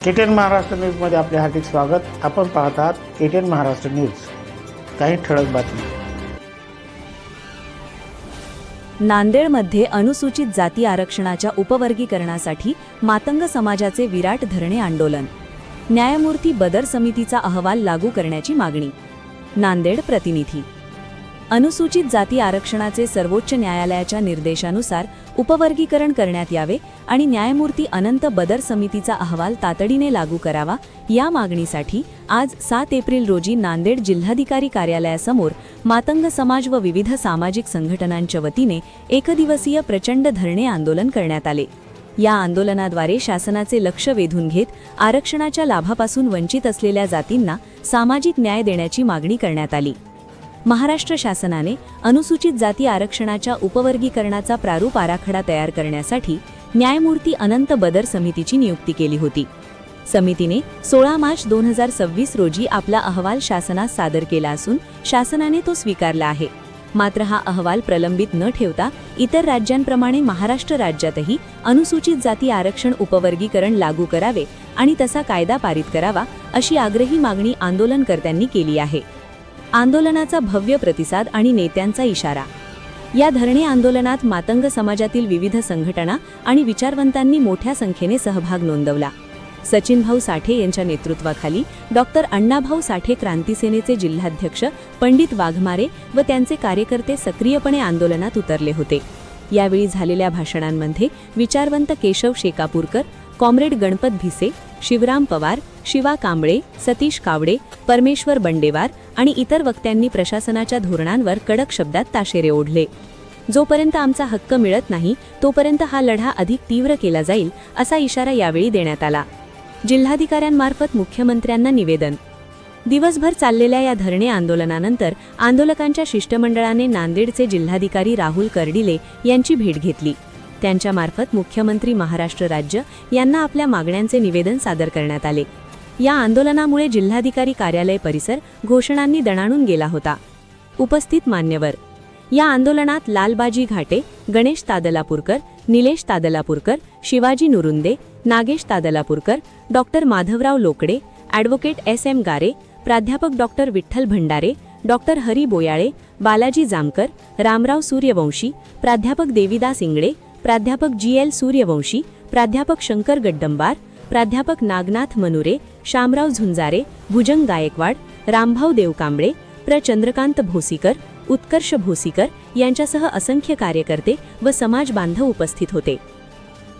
KTN Maharashtra न्यूजमध्ये आपले हार्दिक स्वागत। आपण पाहत आहात केटीएन महाराष्ट्र न्यूज। काही ठळक बातमी। नांदेडमध्ये अनुसूचित जाती आरक्षणाच्या उपवर्गीकरणासाठी मातंग समाजाचे विराट धरणे आंदोलन। न्यायमूर्ती बदर समितीचा अहवाल लागू करण्याची मागणी। नांदेड प्रतिनिधी। अनुसूचित जाती आरक्षणाचे सर्वोच्च न्यायालयाच्या निर्देशानुसार उपवर्गीकरण करण्यात यावे आणि न्यायमूर्ती अनंत बदर समितीचा अहवाल तातडीने लागू करावा या मागणीसाठी आज 7 एप्रिल रोजी नांदेड जिल्हाधिकारी कार्यालयासमोर मातंग समाज व विविध सामाजिक संघटनांच्या वतीने एकदिवसीय प्रचंड धरणे आंदोलन करण्यात आले। या आंदोलनाद्वारे शासनाचे लक्ष वेधून घेत आरक्षणाच्या लाभापासून वंचित असलेल्या जातींना सामाजिक न्याय देण्याची मागणी करण्यात आली। महाराष्ट्र शासनाने अनुसूचित जाती आरक्षणाच्या उपवर्गीकरणाचा प्रारूप आराखडा तयार करण्यासाठी न्यायमूर्ती अनंत बदर समितीची नियुक्ती केली होती। समितीने 16 मार्च 2026 रोजी आपला अहवाल शासनास सादर केला असून शासनाने तो स्वीकारला आहे। मात्र हा अहवाल प्रलंबित न ठेवता इतर राज्यांप्रमाणे महाराष्ट्र राज्यातही अनुसूचित जाती आरक्षण उपवर्गीकरण लागू करावे आणि तसा कायदा पारित करावा अशी आग्रही मागणी आंदोलनकर्त्यांनी केली आहे। आंदोलनाचा भव्य प्रतिसाद आणि नेत्यांचा इशारा। या धरणे आंदोलनात मातंग समाजातील विविध संघटना आणि विचारवंतांनी मोठ्या संख्येने सहभाग नोंदवला। सचिनभाऊ साठे यांच्या नेतृत्वाखाली डॉक्टर अण्णाभाऊ साठे क्रांती सेनेचे जिल्हाध्यक्ष पंडित वाघमारे व त्यांचे कार्यकर्ते सक्रियपणे आंदोलनात उतरले होते। यावेळी झालेल्या भाषणांमध्ये विचारवंत केशव शेकापूरकर, कॉम्रेड गणपत भिसे, शिवराम पवार, शिवा कांबळे, सतीश कावडे, परमेश्वर बंडेवार आणि इतर वक्त्यांनी प्रशासनाच्या धोरणांवर कडक शब्दात ताशेरे ओढले। जोपर्यंत आमचा हक्क मिळत नाही तोपर्यंत हा लढा अधिक तीव्र केला जाईल असा इशारा यावेळी देण्यात आला। जिल्हाधिकाऱ्यांमार्फत मुख्यमंत्र्यांना निवेदन। दिवसभर चाललेल्या या धरणे आंदोलनानंतर आंदोलकांच्या शिष्टमंडळाने नांदेडचे जिल्हाधिकारी राहुल कर्डिले यांची भेट घेतली। त्यांच्यामार्फत मुख्यमंत्री महाराष्ट्र राज्य यांना आपल्या मागण्यांचे निवेदन सादर करण्यात आले। या आंदोलनामुळे जिल्हाधिकारी कार्यालय परिसर घोषणांनी दणाणून गेला होता। उपस्थित मान्यवर। या आंदोलनात Lalbaji Ghate, Ganesh Tadlapurkar, Nilesh Tadlapurkar, Shivaji Nurunde, Nagesh Tadlapurkar, doctor Madhavrao Lokde, advocate SM Gare, प्राध्यापक डॉक्टर विठ्ठल भंडारे, डॉक्टर हरी बोयाळे, बालाजी जामकर, रामराव सूर्यवंशी, प्राध्यापक देविदास इंगळे, प्राध्यापक GL सूर्यवंशी, प्राध्यापक शंकर गड्डंबार, प्राध्यापक नागनाथ मनुरे, शामराव झुंजारे, भुजंग गायकवाड, रामभाऊ देवकांबळे, चंद्रकांत भोसीकर, उत्कर्ष भोसीकर यांच्यासह असंख्य कार्यकर्ते व समाज बांधव उपस्थित होते।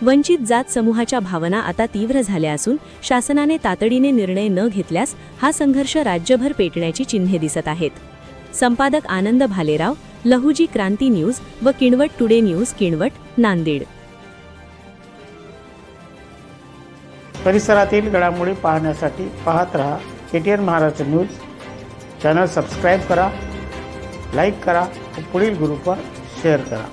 वंचित जात समूहाच्या भावना आता तीव्र झाल्या असून शासनाने तातडीने निर्णय न घेतल्यास हा संघर्ष राज्यभर पेटण्याची चिन्हे दिसत आहेत। संपादक आनंद भालेराव, लहुजी क्रांती न्यूज व किणवट टुडे न्यूज, किणवट, नांदेड। परिसरातील घडामोडी पाहण्यासाठी पाहत रहा KTN Maharashtra news. Channel subscribe करा, लाईक करा व पुढील ग्रुपवर शेअर करा।